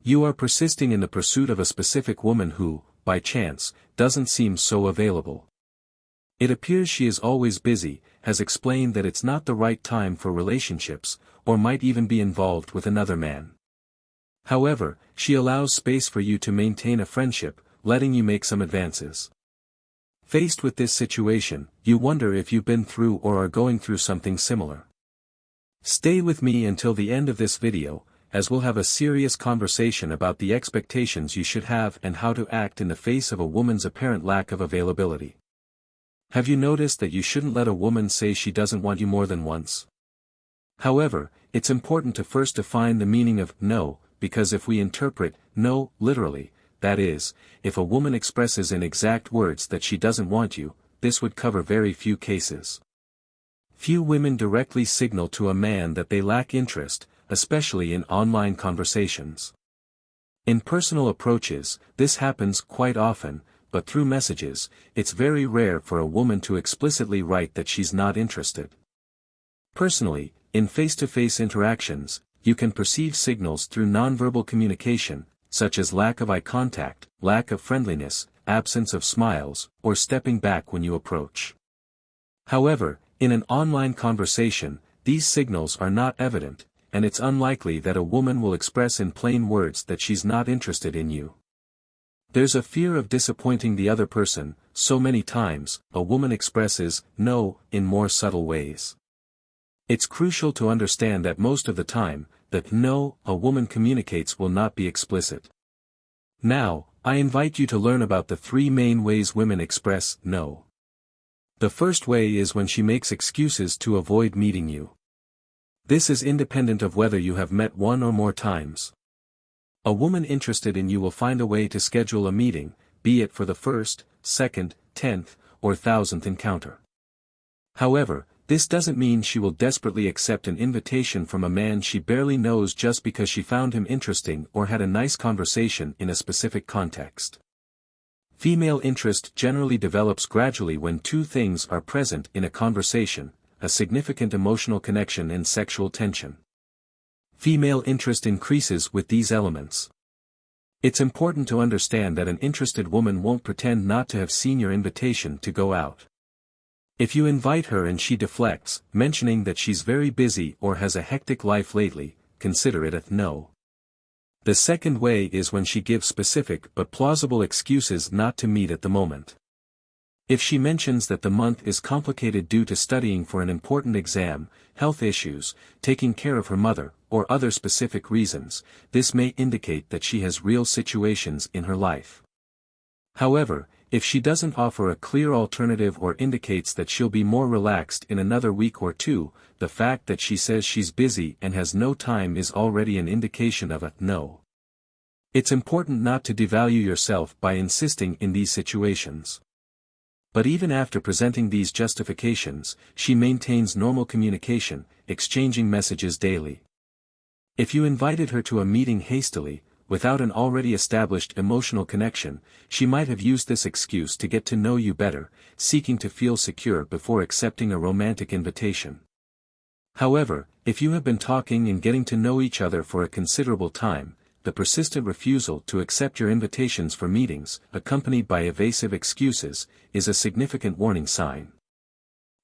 You are persisting in the pursuit of a specific woman who, by chance, doesn't seem so available. It appears she is always busy, has explained that it's not the right time for relationships, or might even be involved with another man. However, she allows space for you to maintain a friendship, letting you make some advances. Faced with this situation, you wonder if you've been through or are going through something similar. Stay with me until the end of this video, as we'll have a serious conversation about the expectations you should have and how to act in the face of a woman's apparent lack of availability. Have you noticed that you shouldn't let a woman say she doesn't want you more than once? However, it's important to first define the meaning of no, because if we interpret no literally, that is, if a woman expresses in exact words that she doesn't want you, this would cover very few cases. Few women directly signal to a man that they lack interest, especially in online conversations. In personal approaches, this happens quite often, but through messages, it's very rare for a woman to explicitly write that she's not interested. Personally, in face-to-face interactions, you can perceive signals through nonverbal communication, such as lack of eye contact, lack of friendliness, absence of smiles, or stepping back when you approach. However, in an online conversation, these signals are not evident, and it's unlikely that a woman will express in plain words that she's not interested in you. There's a fear of disappointing the other person, so many times, a woman expresses no in more subtle ways. It's crucial to understand that most of the time, that no a woman communicates will not be explicit. Now, I invite you to learn about the 3 main ways women express no. The first way is when she makes excuses to avoid meeting you. This is independent of whether you have met 1 or more times. A woman interested in you will find a way to schedule a meeting, be it for the 1st, 2nd, 10th, or 1000th encounter. However, this doesn't mean she will desperately accept an invitation from a man she barely knows just because she found him interesting or had a nice conversation in a specific context. Female interest generally develops gradually when 2 things are present in a conversation: a significant emotional connection and sexual tension. Female interest increases with these elements. It's important to understand that an interested woman won't pretend not to have seen your invitation to go out. If you invite her and she deflects, mentioning that she's very busy or has a hectic life lately, consider it a no. The second way is when she gives specific but plausible excuses not to meet at the moment. If she mentions that the month is complicated due to studying for an important exam, health issues, taking care of her mother, or other specific reasons, this may indicate that she has real situations in her life. However, if she doesn't offer a clear alternative or indicates that she'll be more relaxed in another week or 2, the fact that she says she's busy and has no time is already an indication of a no. It's important not to devalue yourself by insisting in these situations. But even after presenting these justifications, she maintains normal communication, exchanging messages daily. If you invited her to a meeting hastily, without an already established emotional connection, she might have used this excuse to get to know you better, seeking to feel secure before accepting a romantic invitation. However, if you have been talking and getting to know each other for a considerable time, the persistent refusal to accept your invitations for meetings, accompanied by evasive excuses, is a significant warning sign.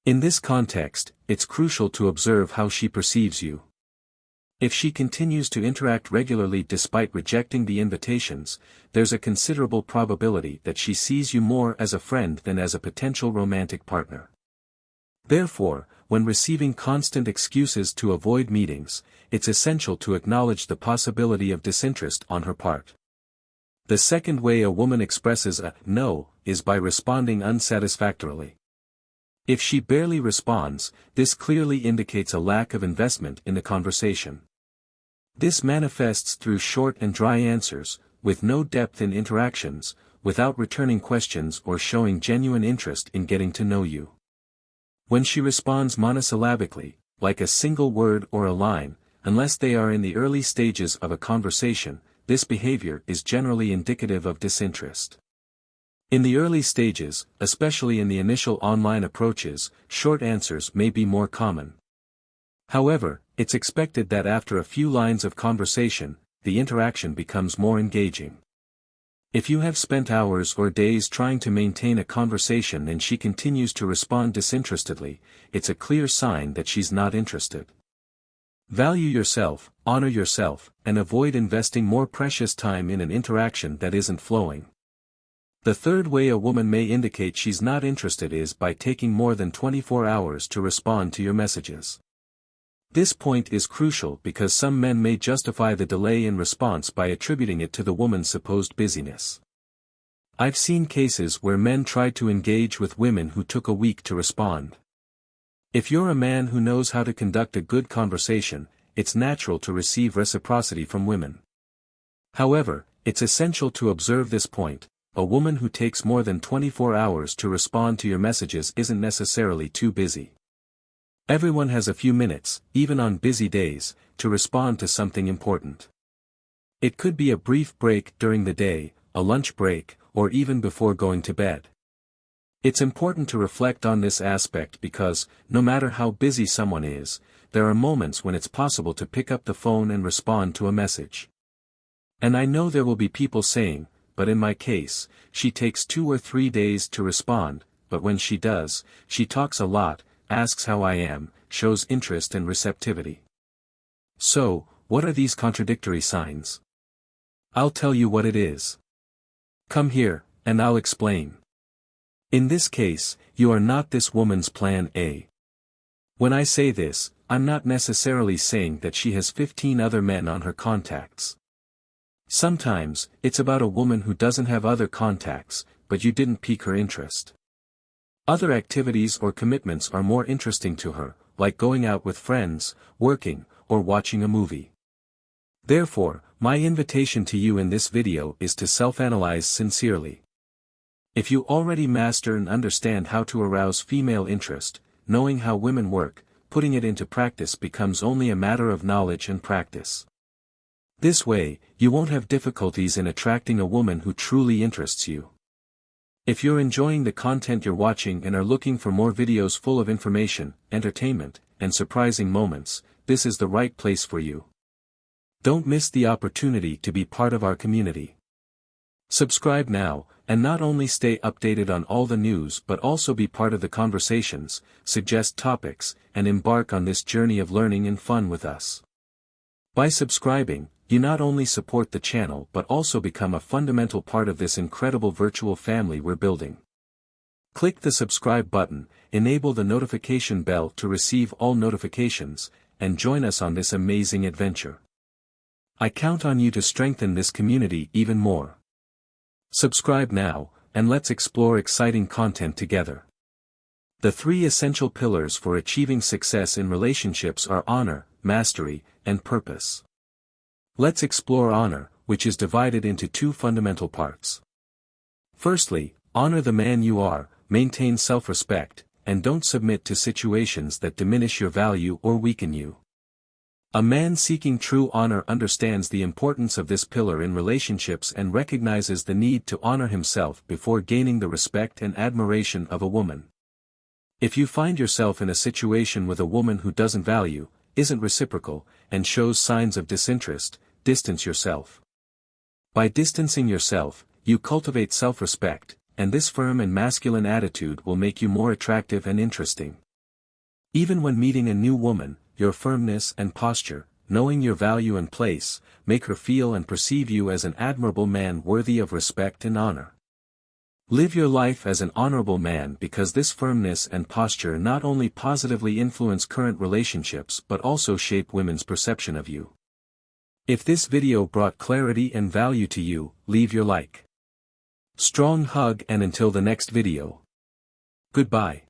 In this context, it's crucial to observe how she perceives you. If she continues to interact regularly despite rejecting the invitations, there's a considerable probability that she sees you more as a friend than as a potential romantic partner. Therefore, when receiving constant excuses to avoid meetings, it's essential to acknowledge the possibility of disinterest on her part. The second way a woman expresses a no is by responding unsatisfactorily. If she barely responds, this clearly indicates a lack of investment in the conversation. This manifests through short and dry answers, with no depth in interactions, without returning questions or showing genuine interest in getting to know you. When she responds monosyllabically, like a single word or a line, unless they are in the early stages of a conversation, this behavior is generally indicative of disinterest. In the early stages, especially in the initial online approaches, short answers may be more common. However, it's expected that after a few lines of conversation, the interaction becomes more engaging. If you have spent hours or days trying to maintain a conversation and she continues to respond disinterestedly, it's a clear sign that she's not interested. Value yourself, honor yourself, and avoid investing more precious time in an interaction that isn't flowing. The third way a woman may indicate she's not interested is by taking more than 24 hours to respond to your messages. This point is crucial because some men may justify the delay in response by attributing it to the woman's supposed busyness. I've seen cases where men tried to engage with women who took a week to respond. If you're a man who knows how to conduct a good conversation, it's natural to receive reciprocity from women. However, it's essential to observe this point: a woman who takes more than 24 hours to respond to your messages isn't necessarily too busy. Everyone has a few minutes, even on busy days, to respond to something important. It could be a brief break during the day, a lunch break, or even before going to bed. It's important to reflect on this aspect because, no matter how busy someone is, there are moments when it's possible to pick up the phone and respond to a message. And I know there will be people saying, but in my case, she takes 2 or 3 days to respond, but when she does, she talks a lot, asks how I am, shows interest and receptivity. So, what are these contradictory signs? I'll tell you what it is. Come here, and I'll explain. In this case, you are not this woman's plan A. When I say this, I'm not necessarily saying that she has 15 other men on her contacts. Sometimes, it's about a woman who doesn't have other contacts, but you didn't pique her interest. Other activities or commitments are more interesting to her, like going out with friends, working, or watching a movie. Therefore, my invitation to you in this video is to self-analyze sincerely. If you already master and understand how to arouse female interest, knowing how women work, putting it into practice becomes only a matter of knowledge and practice. This way, you won't have difficulties in attracting a woman who truly interests you. If you're enjoying the content you're watching and are looking for more videos full of information, entertainment, and surprising moments, this is the right place for you. Don't miss the opportunity to be part of our community. Subscribe now, and not only stay updated on all the news but also be part of the conversations, suggest topics, and embark on this journey of learning and fun with us. By subscribing, you not only support the channel but also become a fundamental part of this incredible virtual family we're building. Click the subscribe button, enable the notification bell to receive all notifications, and join us on this amazing adventure. I count on you to strengthen this community even more. Subscribe now, and let's explore exciting content together. The 3 essential pillars for achieving success in relationships are honor, mastery, and purpose. Let's explore honor, which is divided into 2 fundamental parts. Firstly, honor the man you are, maintain self-respect, and don't submit to situations that diminish your value or weaken you. A man seeking true honor understands the importance of this pillar in relationships and recognizes the need to honor himself before gaining the respect and admiration of a woman. If you find yourself in a situation with a woman who doesn't value, isn't reciprocal, and shows signs of disinterest, distance yourself. By distancing yourself, you cultivate self-respect, and this firm and masculine attitude will make you more attractive and interesting. Even when meeting a new woman, your firmness and posture, knowing your value and place, make her feel and perceive you as an admirable man worthy of respect and honor. Live your life as an honorable man because this firmness and posture not only positively influence current relationships but also shape women's perception of you. If this video brought clarity and value to you, leave your like. Strong hug and until the next video. Goodbye.